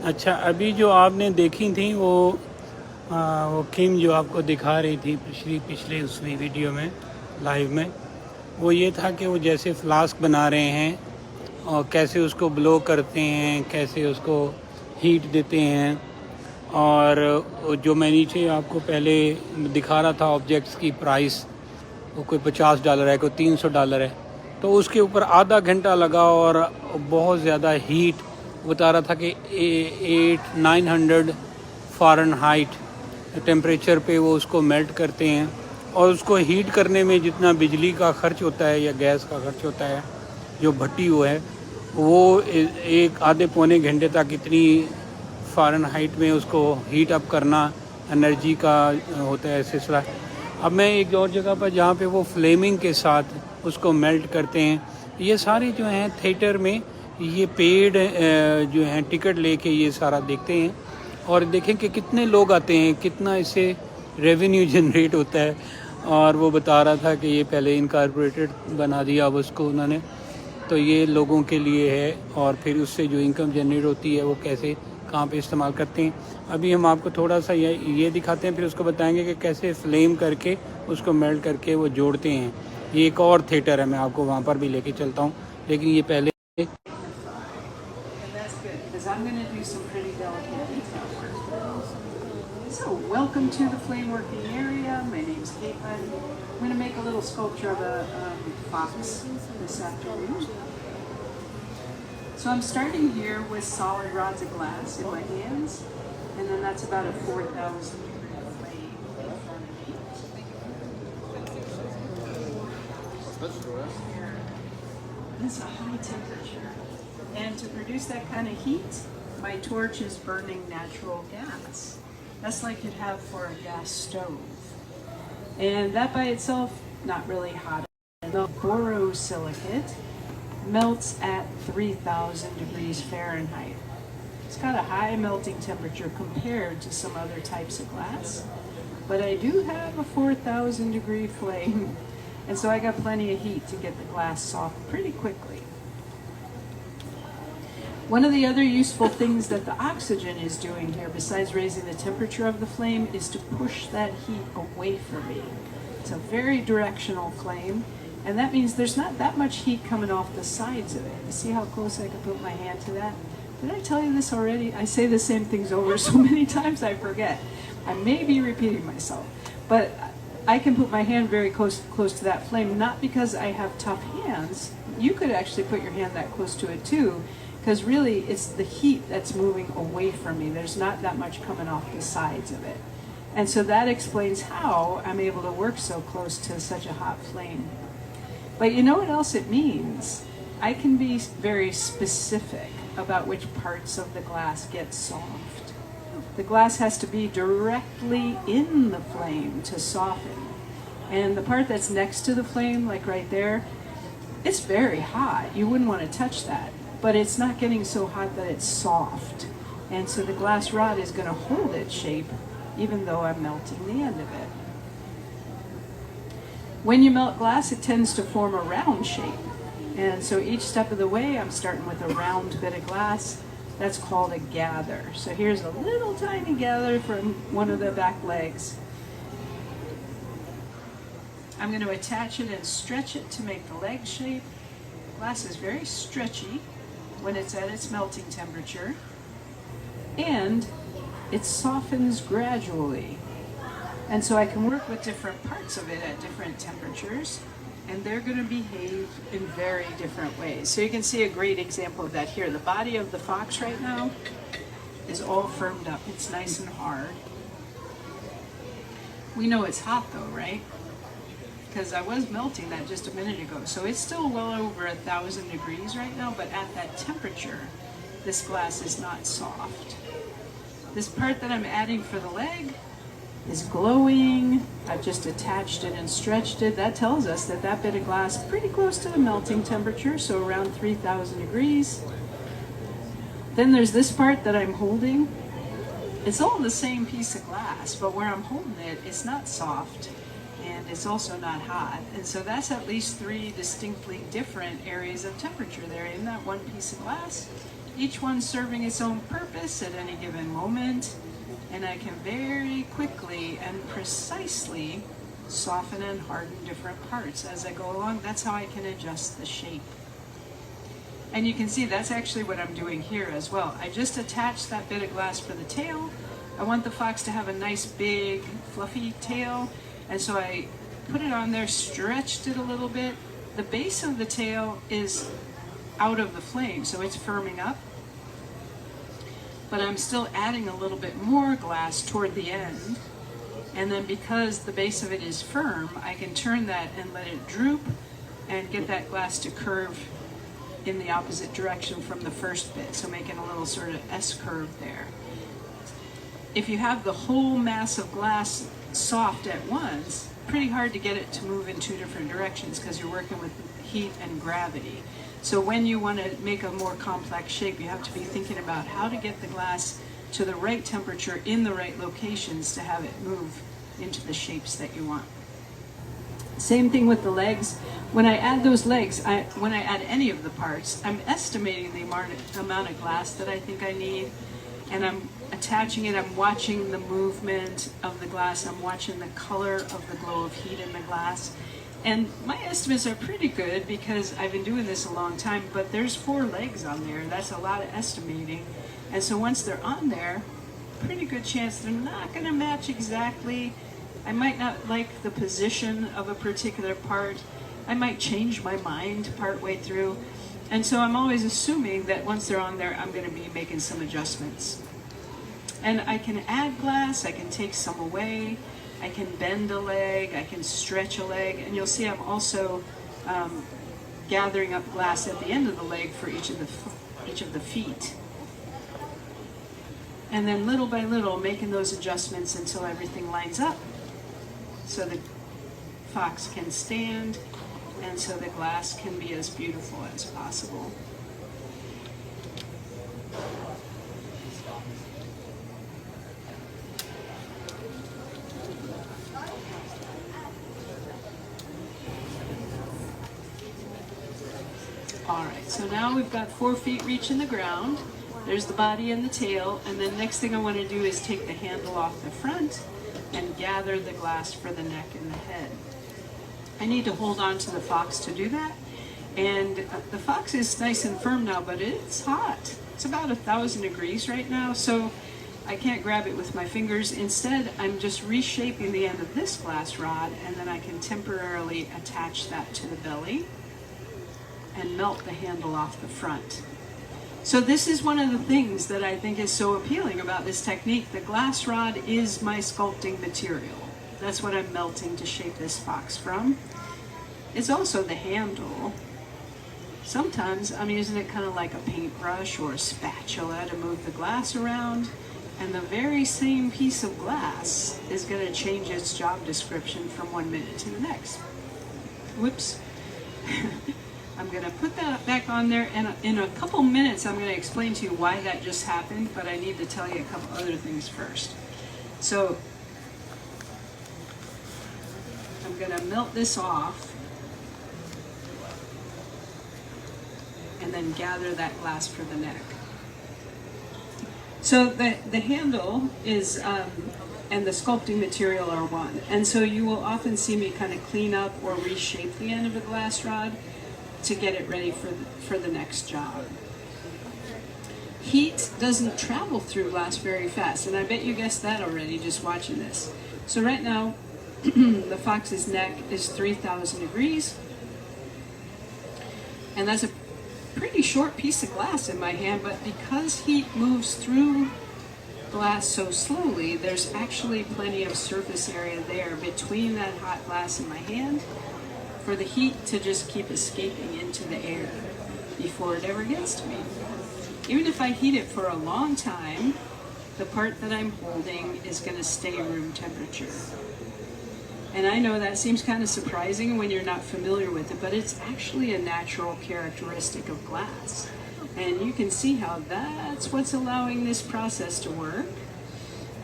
अच्छा, अभी जो आपने देखी थी वो किम जो आपको दिखा रही थी पिछली पिछले उसमें वीडियो में, लाइव में, वो ये था कि वो जैसे फ्लास्क बना रहे हैं और कैसे उसको ब्लो करते हैं, कैसे उसको हीट देते हैं। और जो मैं नीचे आपको पहले दिखा रहा था ऑब्जेक्ट्स की प्राइस, वो कोई $50 है, कोई $300 है, तो उसके ऊपर आधा घंटा लगा और बहुत ज़्यादा हीट बता रहा था कि 8-900 फ़ारेनहाइट टेम्परेचर पे वो उसको मेल्ट करते हैं। और उसको हीट करने में जितना बिजली का खर्च होता है या गैस का खर्च होता है, जो भट्टी वो है, वो एक आधे पौने घंटे तक इतनी फ़ारेनहाइट में उसको हीट अप करना एनर्जी का होता है सिलसिला। अब मैं एक और जगह पर जहाँ पे वो फ्लेमिंग के साथ उसको मेल्ट करते हैं, ये सारे जो हैं थिएटर में ये पेड जो हैं टिकट लेके ये सारा देखते हैं और देखें कि कितने लोग आते हैं, कितना इससे रेवेन्यू जनरेट होता है। और वो बता रहा था कि ये पहले इनकॉर्पोरेटेड बना दिया अब उसको उन्होंने, तो ये लोगों के लिए है और फिर उससे जो इनकम जनरेट होती है वो कैसे कहाँ पे इस्तेमाल करते हैं। अभी हम आपको थोड़ा सा ये दिखाते हैं, फिर उसको बताएंगे कि कैसे फ्लेम करके उसको मेल्ट करके वो जोड़ते हैं। ये एक और थिएटर है, मैं आपको वहाँ पर भी लेके चलता हूँ, लेकिन ये पहले So, welcome to the flame working area. My name's Caitlin. I'm going to make a little sculpture of a fox this afternoon. So I'm starting here with solid rods of glass in my hands, and then that's about a 4,000 degree flame in front of me. It's a high temperature. And to produce that kind of heat, my torch is burning natural gas. That's like you'd have for a gas stove. And that by itself, not really hot. The borosilicate melts at 3,000 degrees Fahrenheit. It's got a high melting temperature compared to some other types of glass, but I do have a 4,000 degree flame, and so I got plenty of heat to get the glass soft pretty quickly. One of the other useful things that the oxygen is doing here, besides raising the temperature of the flame, is to push that heat away from me. It's a very directional flame, and that means there's not that much heat coming off the sides of it. You see how close I can put my hand to that? Did I tell you this already? I say the same things over so many times I forget. I may be repeating myself, but I can put my hand very close to that flame, not because I have tough hands. You could actually put your hand that close to it too, because really it's the heat that's moving away from me. There's not that much coming off the sides of it. And so that explains how I'm able to work so close to such a hot flame. But you know what else it means? I can be very specific about which parts of the glass get soft. The glass has to be directly in the flame to soften. And the part that's next to the flame, like right there, it's very hot. You wouldn't want to touch that. But it's not getting so hot that it's soft. And so the glass rod is going to hold its shape even though I'm melting the end of it. When you melt glass, it tends to form a round shape. And so each step of the way, I'm starting with a round bit of glass. That's called a gather. So here's a little tiny gather from one of the back legs. I'm going to attach it and stretch it to make the leg shape. Glass is very stretchy when it's at its melting temperature, and it softens gradually. And so I can work with different parts of it at different temperatures, and they're going to behave in very different ways. So you can see a great example of that here. The body of the fox right now is all firmed up. It's nice and hard. We know it's hot though, right? Because I was melting that just a minute ago. So it's still well over 1,000 degrees right now, but at that temperature, this glass is not soft. This part that I'm adding for the leg is glowing. I've just attached it and stretched it. That tells us that that bit of glass is pretty close to the melting temperature, so around 3,000 degrees. Then there's this part that I'm holding. It's all the same piece of glass, but where I'm holding it, it's not soft. and it's also not hot. And so that's at least 3 distinctly different areas of temperature there in that one piece of glass, each one serving its own purpose at any given moment. And I can very quickly and precisely soften and harden different parts as I go along. That's how I can adjust the shape. And you can see that's actually what I'm doing here as well. I just attached that bit of glass for the tail. I want the fox to have a nice big fluffy tail, and so I put it on there, stretched it a little bit. The base of the tail is out of the flame, so it's firming up, but I'm still adding a little bit more glass toward the end. And then because the base of it is firm, I can turn that and let it droop and get that glass to curve in the opposite direction from the first bit, so making a little sort of S curve there. If you have the whole mass of glass soft at once, pretty hard to get it to move in 2 different directions because you're working with heat and gravity. So when you want to make a more complex shape, you have to be thinking about how to get the glass to the right temperature in the right locations to have it move into the shapes that you want. Same thing with the legs. When I add those legs, when I add any of the parts, I'm estimating the amount of glass that I think I need, and I'm attaching it. I'm watching the movement of the glass. I'm watching the color of the glow of heat in the glass. And my estimates are pretty good because I've been doing this a long time, but there's 4 legs on there. That's a lot of estimating. And so once they're on there, pretty good chance they're not going to match exactly. I might not like the position of a particular part. I might change my mind partway through. And so I'm always assuming that once they're on there, I'm going to be making some adjustments. And I can add glass, I can take some away, I can bend a leg, I can stretch a leg, and you'll see I'm also gathering up glass at the end of the leg for each of the feet. And then little by little making those adjustments until everything lines up so the fox can stand and so the glass can be as beautiful as possible. All right, so now we've got 4 feet reaching the ground. There's the body and the tail, and then next thing I want to do is take the handle off the front and gather the glass for the neck and the head. I need to hold on to the fox to do that, and the fox is nice and firm now, but it's hot. It's about 1,000 degrees right now, so I can't grab it with my fingers. Instead, I'm just reshaping the end of this glass rod, and then I can temporarily attach that to the belly and melt the handle off the front. So this is one of the things that I think is so appealing about this technique. The glass rod is my sculpting material. That's what I'm melting to shape this fox from. It's also the handle. Sometimes I'm using it kind of like a paintbrush or a spatula to move the glass around, and the very same piece of glass is going to change its job description from 1 minute to the next. Whoops. I'm going to put that back on there, and in a couple minutes I'm going to explain to you why that just happened, but I need to tell you a couple other things first. So I'm going to melt this off and then gather that glass for the neck. So the handle is and the sculpting material are one, and so you will often see me kind of clean up or reshape the end of a glass rod to get it ready for the next job. Heat doesn't travel through glass very fast, and I bet you guessed that already just watching this. So right now, the fox's neck is 3,000 degrees, and that's a pretty short piece of glass in my hand, but because heat moves through glass so slowly, there's actually plenty of surface area there between that hot glass in my hand for the heat to just keep escaping into the air before it ever gets to me. Even if I heat it for a long time, the part that I'm holding is going to stay room temperature. And I know that seems kind of surprising when you're not familiar with it, but it's actually a natural characteristic of glass. And you can see how that's what's allowing this process to work.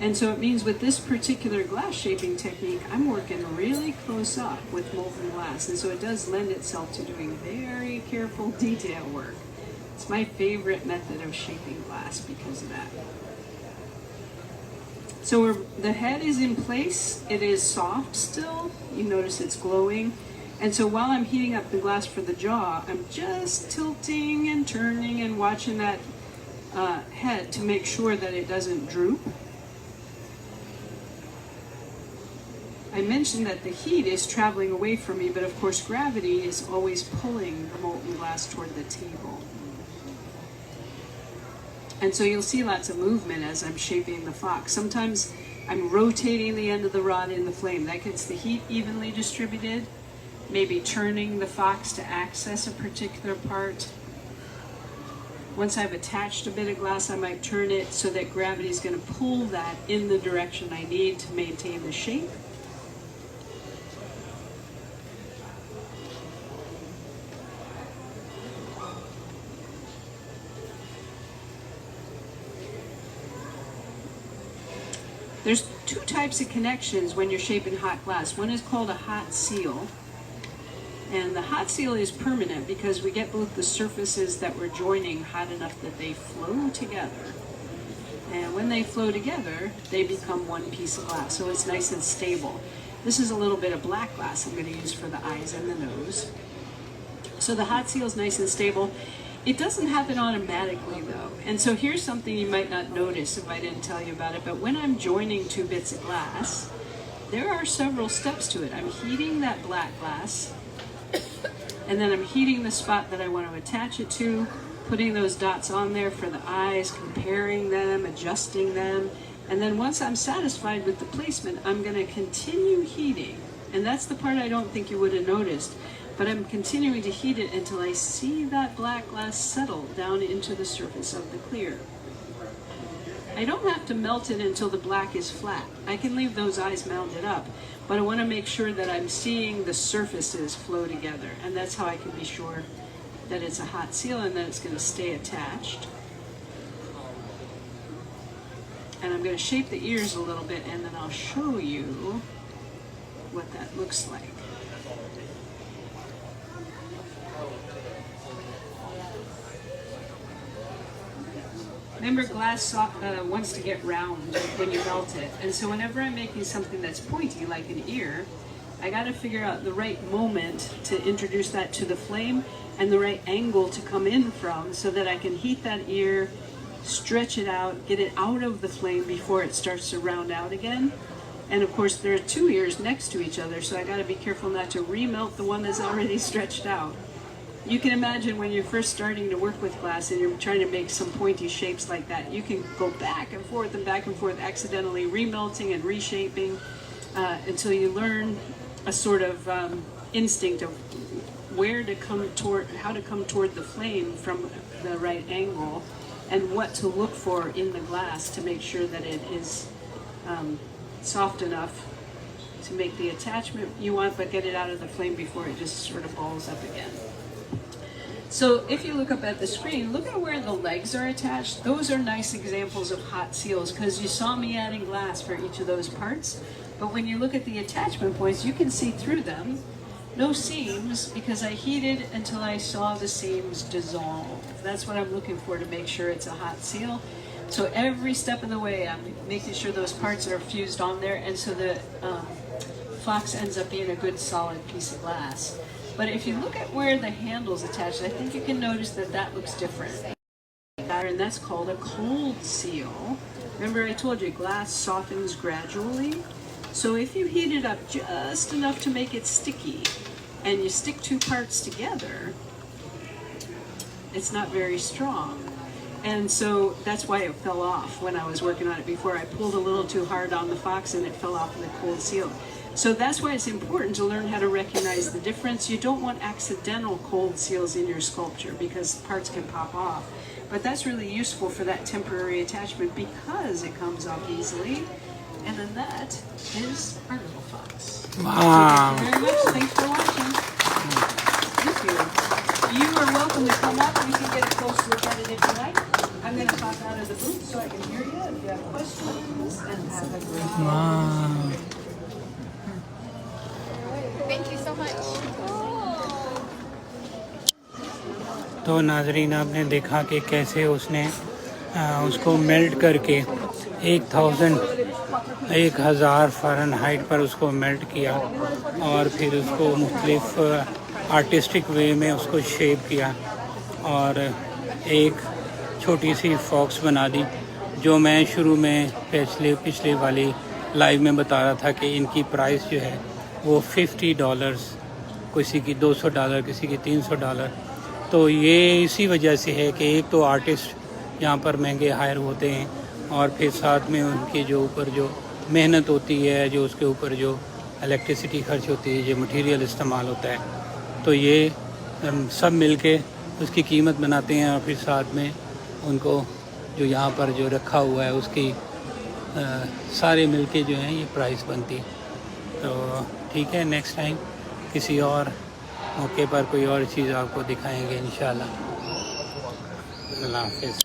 And so it means with this particular glass shaping technique, I'm working really close up with molten glass. And so it does lend itself to doing very careful detail work. It's my favorite method of shaping glass because of that. So the head is in place. It is soft still. You notice it's glowing. And so while I'm heating up the glass for the jaw, I'm just tilting and turning and watching that head to make sure that it doesn't droop. I mentioned that the heat is traveling away from me, but of course gravity is always pulling the molten glass toward the table. And so you'll see lots of movement as I'm shaping the fox. Sometimes I'm rotating the end of the rod in the flame. That gets the heat evenly distributed. Maybe turning the fox to access a particular part. Once I've attached a bit of glass, I might turn it so that gravity is going to pull that in the direction I need to maintain the shape. There's two types of connections when you're shaping hot glass. One is called a hot seal. And the hot seal is permanent because we get both the surfaces that we're joining hot enough that they flow together. And when they flow together, they become one piece of glass. So it's nice and stable. This is a little bit of black glass I'm going to use for the eyes and the nose. So the hot seal is nice and stable. It doesn't happen automatically though. And so here's something you might not notice if I didn't tell you about it, but when I'm joining two bits of glass, there are several steps to it. I'm heating that black glass, and then I'm heating the spot that I want to attach it to, putting those dots on there for the eyes, comparing them, adjusting them, and then once I'm satisfied with the placement, I'm going to continue heating. And that's the part I don't think you would have noticed. But I'm continuing to heat it until I see that black glass settle down into the surface of the clear. I don't have to melt it until the black is flat. I can leave those eyes mounted up, but I want to make sure that I'm seeing the surfaces flow together, and that's how I can be sure that it's a hot seal and that it's going to stay attached. And I'm going to shape the ears a little bit, and then I'll show you what that looks like. Remember, glass wants to get round when you melt it. And so whenever I'm making something that's pointy, like an ear, I got to figure out the right moment to introduce that to the flame and the right angle to come in from so that I can heat that ear, stretch it out, get it out of the flame before it starts to round out again. And of course, there are two ears next to each other, so I got to be careful not to remelt the one that's already stretched out. You can imagine when you're first starting to work with glass and you're trying to make some pointy shapes like that, you can go back and forth, accidentally remelting and reshaping until you learn a sort of instinct of where to come toward, how to come toward the flame from the right angle, and what to look for in the glass to make sure that it is soft enough to make the attachment you want, but get it out of the flame before it just sort of balls up again. So if you look up at the screen, look at where the legs are attached. Those are nice examples of hot seals because you saw me adding glass for each of those parts. But when you look at the attachment points, you can see through them. No seams because I heated until I saw the seams dissolve. That's what I'm looking for to make sure it's a hot seal. So every step of the way, I'm making sure those parts are fused on there, and so the fox ends up being a good solid piece of glass. But if you look at where the handle's attached, I think you can notice that that looks different. And that's called a cold seal. Remember I told you glass softens gradually? So if you heat it up just enough to make it sticky, and you stick two parts together, it's not very strong. And so that's why it fell off when I was working on it before. I pulled a little too hard on the fox and it fell off in the cold seal. So that's why it's important to learn how to recognize the difference. You don't want accidental cold seals in your sculpture because parts can pop off. But that's really useful for that temporary attachment because it comes off easily. And then that is our little fox. Wow. Thank you very much. Thanks for watching. Thank you. You are welcome to come up. You can get a close look at it if you like. I'm going to pop out of the booth so I can hear you if you have questions and تو ناظرین آپ نے دیکھا کہ کیسے اس نے اس کو melt کر کے 1000 فارنہائٹ پر اس کو میلٹ کیا اور پھر اس کو مختلف آرٹسٹک وے میں اس کو شیپ کیا اور ایک چھوٹی سی فاکس بنا دی، جو میں شروع میں پچھلے والی لائیو میں بتا رہا تھا کہ ان کی پرائس جو ہے وہ $50، کسی کی $200، کسی کی $300۔ تو یہ اسی وجہ سے ہے کہ ایک تو آرٹسٹ یہاں پر مہنگے ہائر ہوتے ہیں اور پھر ساتھ میں ان کے جو اوپر جو محنت ہوتی ہے، جو اس کے اوپر جو الیکٹریسٹی خرچ ہوتی ہے، جو مٹیریل استعمال ہوتا ہے، تو یہ سب مل کے اس کی قیمت بناتے ہیں اور پھر ساتھ میں ان کو جو یہاں پر جو رکھا ہوا ہے اس کی سارے مل کے جو ہیں یہ پرائس بنتی۔ تو ٹھیک ہے، نیکسٹ ٹائم کسی اور موقع پر کوئی اور چیز آپ کو دکھائیں گے انشاءاللہ۔ اللہ حافظ۔